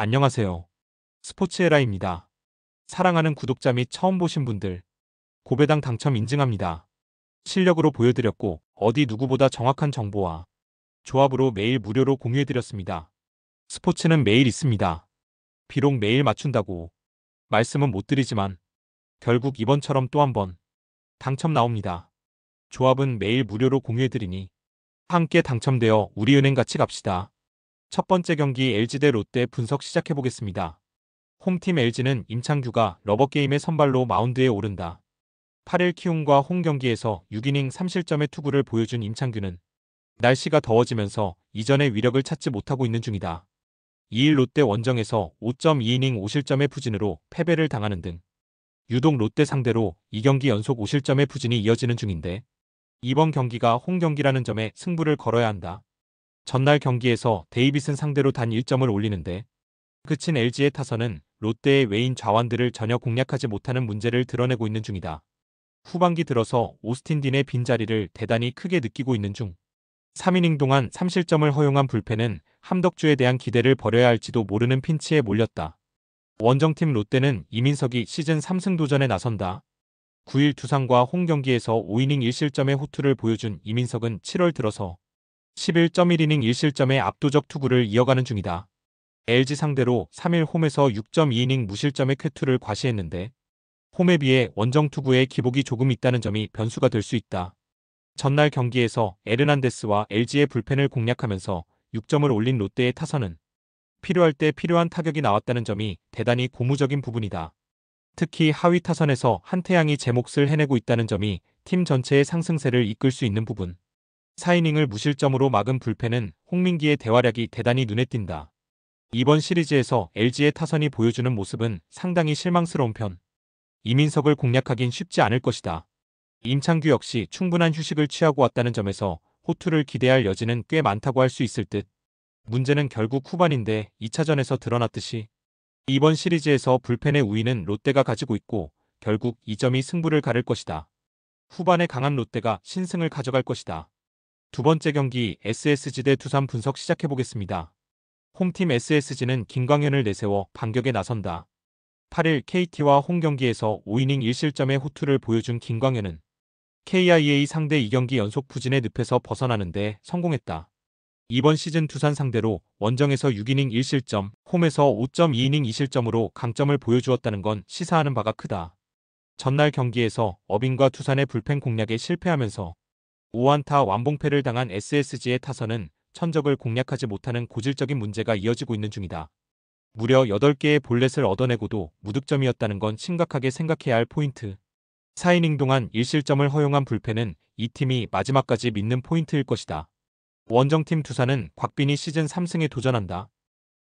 안녕하세요. 스포츠에라입니다. 사랑하는 구독자 및 처음 보신 분들, 고배당 당첨 인증합니다. 실력으로 보여드렸고 어디 누구보다 정확한 정보와 조합으로 매일 무료로 공유해드렸습니다. 스포츠는 매일 있습니다. 비록 매일 맞춘다고 말씀은 못 드리지만 결국 이번처럼 또 한 번 당첨 나옵니다. 조합은 매일 무료로 공유해드리니 함께 당첨되어 우리은행 같이 갑시다. 첫 번째 경기 LG 대 롯데 분석 시작해보겠습니다. 홈팀 LG는 임창규가 러버게임의 선발로 마운드에 오른다. 8일 키움과 홈 경기에서 6이닝 3실점의 투구를 보여준 임창규는 날씨가 더워지면서 이전의 위력을 찾지 못하고 있는 중이다. 2일 롯데 원정에서 5.2이닝 5실점의 부진으로 패배를 당하는 등 유독 롯데 상대로 2경기 연속 5실점의 부진이 이어지는 중인데 이번 경기가 홈 경기라는 점에 승부를 걸어야 한다. 전날 경기에서 데이빗은 상대로 단 1점을 올리는데 그친 LG의 타선은 롯데의 외인 좌완들을 전혀 공략하지 못하는 문제를 드러내고 있는 중이다. 후반기 들어서 오스틴 딘의 빈자리를 대단히 크게 느끼고 있는 중 3이닝 동안 3실점을 허용한 불펜은 함덕주에 대한 기대를 버려야 할지도 모르는 핀치에 몰렸다. 원정팀 롯데는 이민석이 시즌 3승 도전에 나선다. 9일 두산과 홈 경기에서 5이닝 1실점의 호투를 보여준 이민석은 7월 들어서 11.1이닝 1실점의 압도적 투구를 이어가는 중이다. LG 상대로 3일 홈에서 6.2이닝 무실점의 쾌투를 과시했는데 홈에 비해 원정 투구의 기복이 조금 있다는 점이 변수가 될 수 있다. 전날 경기에서 에르난데스와 LG의 불펜을 공략하면서 6점을 올린 롯데의 타선은 필요할 때 필요한 타격이 나왔다는 점이 대단히 고무적인 부분이다. 특히 하위 타선에서 한태양이 제 몫을 해내고 있다는 점이 팀 전체의 상승세를 이끌 수 있는 부분. 4이닝을 무실점으로 막은 불펜은 홍민기의 대활약이 대단히 눈에 띈다. 이번 시리즈에서 LG의 타선이 보여주는 모습은 상당히 실망스러운 편. 이민석을 공략하긴 쉽지 않을 것이다. 임창규 역시 충분한 휴식을 취하고 왔다는 점에서 호투를 기대할 여지는 꽤 많다고 할 수 있을 듯. 문제는 결국 후반인데 2차전에서 드러났듯이 이번 시리즈에서 불펜의 우위는 롯데가 가지고 있고 결국 이 점이 승부를 가를 것이다. 후반에 강한 롯데가 신승을 가져갈 것이다. 두 번째 경기 SSG 대 두산 분석 시작해보겠습니다. 홈팀 SSG는 김광현을 내세워 반격에 나선다. 8일 KT와 홈 경기에서 5이닝 1실점의 호투를 보여준 김광현은 KIA 상대 2경기 연속 부진의 늪에서 벗어나는데 성공했다. 이번 시즌 두산 상대로 원정에서 6이닝 1실점, 홈에서 5.2이닝 2실점으로 강점을 보여주었다는 건 시사하는 바가 크다. 전날 경기에서 어빙과 두산의 불펜 공략에 실패하면서 5안타 완봉패를 당한 SSG의 타선은 천적을 공략하지 못하는 고질적인 문제가 이어지고 있는 중이다. 무려 8개의 볼넷을 얻어내고도 무득점이었다는 건 심각하게 생각해야 할 포인트. 4이닝 동안 1실점을 허용한 불펜은 이 팀이 마지막까지 믿는 포인트일 것이다. 원정팀 두산은 곽빈이 시즌 3승에 도전한다.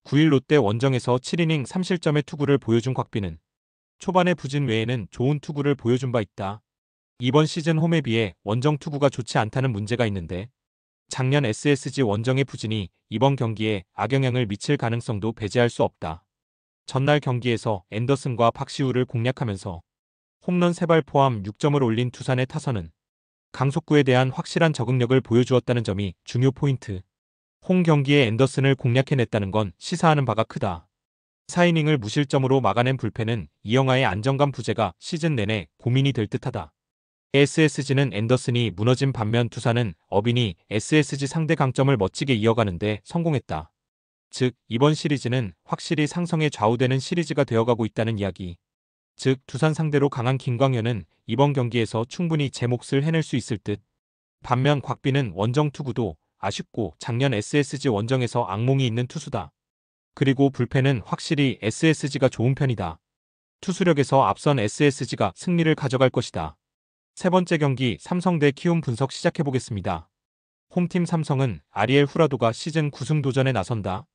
9일 롯데 원정에서 7이닝 3실점의 투구를 보여준 곽빈은 초반의 부진 외에는 좋은 투구를 보여준 바 있다. 이번 시즌 홈에 비해 원정 투구가 좋지 않다는 문제가 있는데 작년 SSG 원정의 부진이 이번 경기에 악영향을 미칠 가능성도 배제할 수 없다. 전날 경기에서 앤더슨과 박시우를 공략하면서 홈런 3발 포함 6점을 올린 두산의 타선은 강속구에 대한 확실한 적응력을 보여주었다는 점이 중요 포인트. 홈 경기에 앤더슨을 공략해냈다는 건 시사하는 바가 크다. 4이닝을 무실점으로 막아낸 불펜은 이영하의 안정감 부재가 시즌 내내 고민이 될 듯하다. SSG는 앤더슨이 무너진 반면 두산은 어빈이 SSG 상대 강점을 멋지게 이어가는데 성공했다. 즉 이번 시리즈는 확실히 상성에 좌우되는 시리즈가 되어가고 있다는 이야기. 즉 두산 상대로 강한 김광현은 이번 경기에서 충분히 제 몫을 해낼 수 있을 듯. 반면 곽빈은 원정 투구도 아쉽고 작년 SSG 원정에서 악몽이 있는 투수다. 그리고 불펜은 확실히 SSG가 좋은 편이다. 투수력에서 앞선 SSG가 승리를 가져갈 것이다. 세 번째 경기 삼성 대 키움 분석 시작해보겠습니다. 홈팀 삼성은 아리엘 후라도가 시즌 9승 도전에 나선다.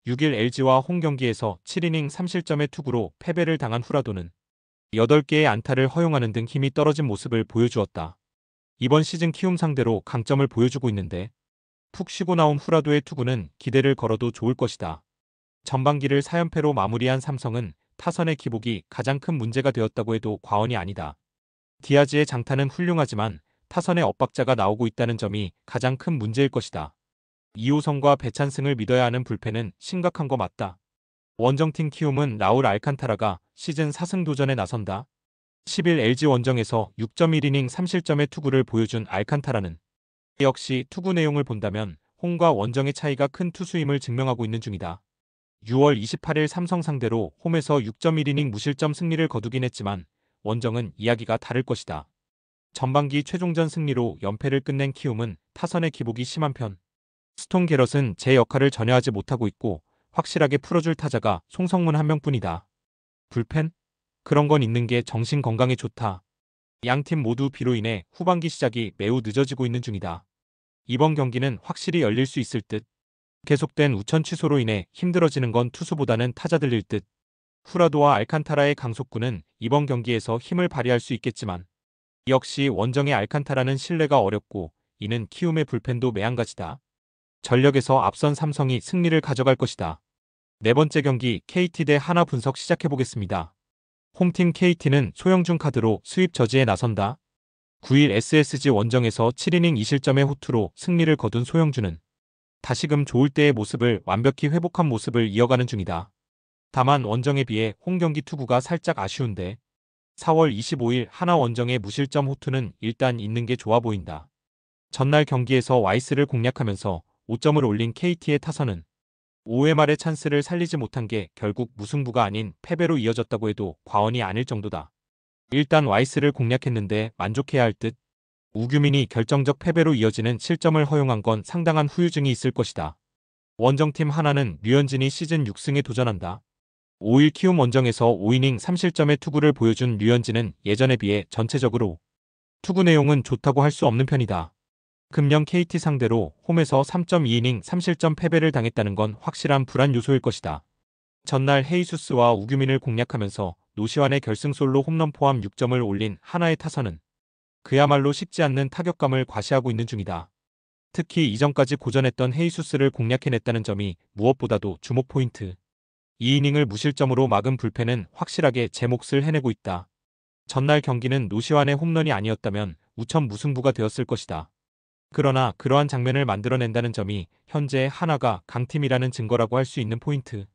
6일 LG와 홈 경기에서 7이닝 3실점의 투구로 패배를 당한 후라도는 8개의 안타를 허용하는 등 힘이 떨어진 모습을 보여주었다. 이번 시즌 키움 상대로 강점을 보여주고 있는데 푹 쉬고 나온 후라도의 투구는 기대를 걸어도 좋을 것이다. 전반기를 4연패로 마무리한 삼성은 타선의 기복이 가장 큰 문제가 되었다고 해도 과언이 아니다. 디아즈의 장타는 훌륭하지만 타선의 엇박자가 나오고 있다는 점이 가장 큰 문제일 것이다. 이호성과 배찬승을 믿어야 하는 불펜은 심각한 거 맞다. 원정팀 키움은 라울 알칸타라가 시즌 4승 도전에 나선다. 10일 LG 원정에서 6.1이닝 3실점의 투구를 보여준 알칸타라는 역시 투구 내용을 본다면 홈과 원정의 차이가 큰 투수임을 증명하고 있는 중이다. 6월 28일 삼성 상대로 홈에서 6.1이닝 무실점 승리를 거두긴 했지만 원정은 이야기가 다를 것이다. 전반기 최종전 승리로 연패를 끝낸 키움은 타선의 기복이 심한 편. 스톤 게럿은 제 역할을 전혀 하지 못하고 있고 확실하게 풀어줄 타자가 송성문 한 명뿐이다. 불펜? 그런 건 있는 게 정신 건강에 좋다. 양팀 모두 비로 인해 후반기 시작이 매우 늦어지고 있는 중이다. 이번 경기는 확실히 열릴 수 있을 듯. 계속된 우천 취소로 인해 힘들어지는 건 투수보다는 타자들일 듯. 후라도와 알칸타라의 강속구는 이번 경기에서 힘을 발휘할 수 있겠지만 역시 원정의 알칸타라는 신뢰가 어렵고 이는 키움의 불펜도 매한가지다. 전력에서 앞선 삼성이 승리를 가져갈 것이다. 네 번째 경기 KT 대 하나 분석 시작해보겠습니다. 홈팀 KT는 소영준 카드로 수입 저지에 나선다. 9일 SSG 원정에서 7이닝 2실점의 호투로 승리를 거둔 소영준은 다시금 좋을 때의 모습을 완벽히 회복한 모습을 이어가는 중이다. 다만 원정에 비해 홈경기 투구가 살짝 아쉬운데 4월 25일 하나 원정의 무실점 호투는 일단 있는 게 좋아 보인다. 전날 경기에서 와이스를 공략하면서 5점을 올린 KT의 타선은 5회 말의 찬스를 살리지 못한 게 결국 무승부가 아닌 패배로 이어졌다고 해도 과언이 아닐 정도다. 일단 와이스를 공략했는데 만족해야 할 듯. 우규민이 결정적 패배로 이어지는 실점을 허용한 건 상당한 후유증이 있을 것이다. 원정팀 하나는 류현진이 시즌 6승에 도전한다. 5일 키움 원정에서 5이닝 3실점의 투구를 보여준 류현진은 예전에 비해 전체적으로 투구 내용은 좋다고 할 수 없는 편이다. 금년 KT 상대로 홈에서 3.2이닝 3실점 패배를 당했다는 건 확실한 불안 요소일 것이다. 전날 헤이수스와 우규민을 공략하면서 노시환의 결승솔로 홈런 포함 6점을 올린 하나의 타선은 그야말로 식지 않는 타격감을 과시하고 있는 중이다. 특히 이전까지 고전했던 헤이수스를 공략해냈다는 점이 무엇보다도 주목 포인트. 2이닝을 무실점으로 막은 불펜은 확실하게 제 몫을 해내고 있다. 전날 경기는 노시환의 홈런이 아니었다면 우천 무승부가 되었을 것이다. 그러나 그러한 장면을 만들어낸다는 점이 현재 하나가 강팀이라는 증거라고 할 수 있는 포인트.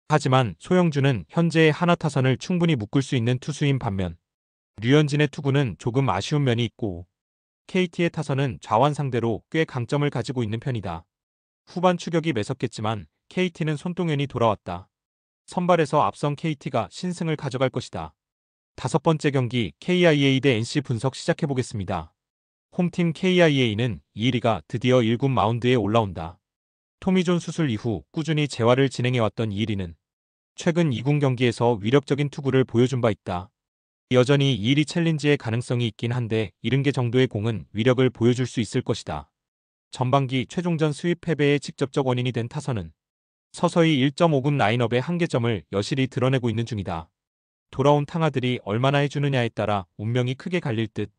하지만 소영준은 현재의 하나 타선을 충분히 묶을 수 있는 투수인 반면 류현진의 투구는 조금 아쉬운 면이 있고 KT의 타선은 좌완 상대로 꽤 강점을 가지고 있는 편이다. 후반 추격이 매섭겠지만 KT는 손동현이 돌아왔다. 선발에서 앞선 KT가 신승을 가져갈 것이다. 다섯 번째 경기 KIA 대 NC 분석 시작해보겠습니다. 홈팀 KIA는 이일이가 드디어 1군 마운드에 올라온다. 토미존 수술 이후 꾸준히 재활을 진행해왔던 이일이는 최근 2군 경기에서 위력적인 투구를 보여준 바 있다. 여전히 이일이 챌린지의 가능성이 있긴 한데 70개 정도의 공은 위력을 보여줄 수 있을 것이다. 전반기 최종전 수입 패배의 직접적 원인이 된 타선은 서서히 1.5군 라인업의 한계점을 여실히 드러내고 있는 중이다. 돌아온 탕아들이 얼마나 해주느냐에 따라 운명이 크게 갈릴 듯.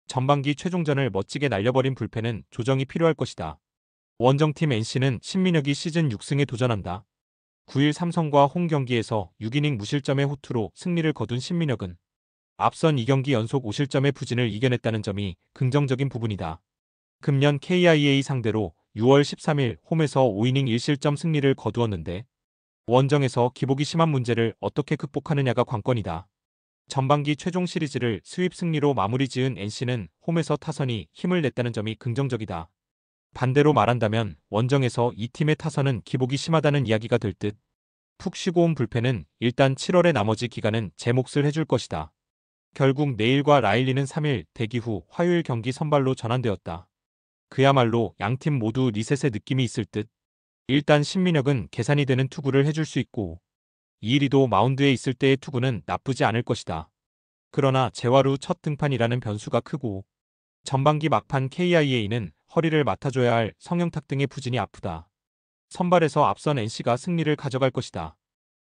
전반기 최종전을 멋지게 날려버린 불펜은 조정이 필요할 것이다. 원정팀 NC는 신민혁이 시즌 6승에 도전한다. 9일 삼성과 홈 경기에서 6이닝 무실점의 호투로 승리를 거둔 신민혁은 앞선 2경기 연속 5실점의 부진을 이겨냈다는 점이 긍정적인 부분이다. 금년 KIA 상대로 6월 13일 홈에서 5이닝 1실점 승리를 거두었는데 원정에서 기복이 심한 문제를 어떻게 극복하느냐가 관건이다. 전반기 최종 시리즈를 수입 승리로 마무리 지은 NC는 홈에서 타선이 힘을 냈다는 점이 긍정적이다. 반대로 말한다면 원정에서 이 팀의 타선은 기복이 심하다는 이야기가 될 듯. 푹 쉬고 온 불펜은 일단 7월의 나머지 기간은 제 몫을 해줄 것이다. 결국 내일과 라일리는 3일 대기 후 화요일 경기 선발로 전환되었다. 그야말로 양팀 모두 리셋의 느낌이 있을 듯. 일단 신민혁은 계산이 되는 투구를 해줄 수 있고 이일이도 마운드에 있을 때의 투구는 나쁘지 않을 것이다. 그러나 재활 후 첫 등판이라는 변수가 크고 전반기 막판 KIA는 허리를 맡아줘야 할 성영탁 등의 부진이 아프다. 선발에서 앞선 NC가 승리를 가져갈 것이다.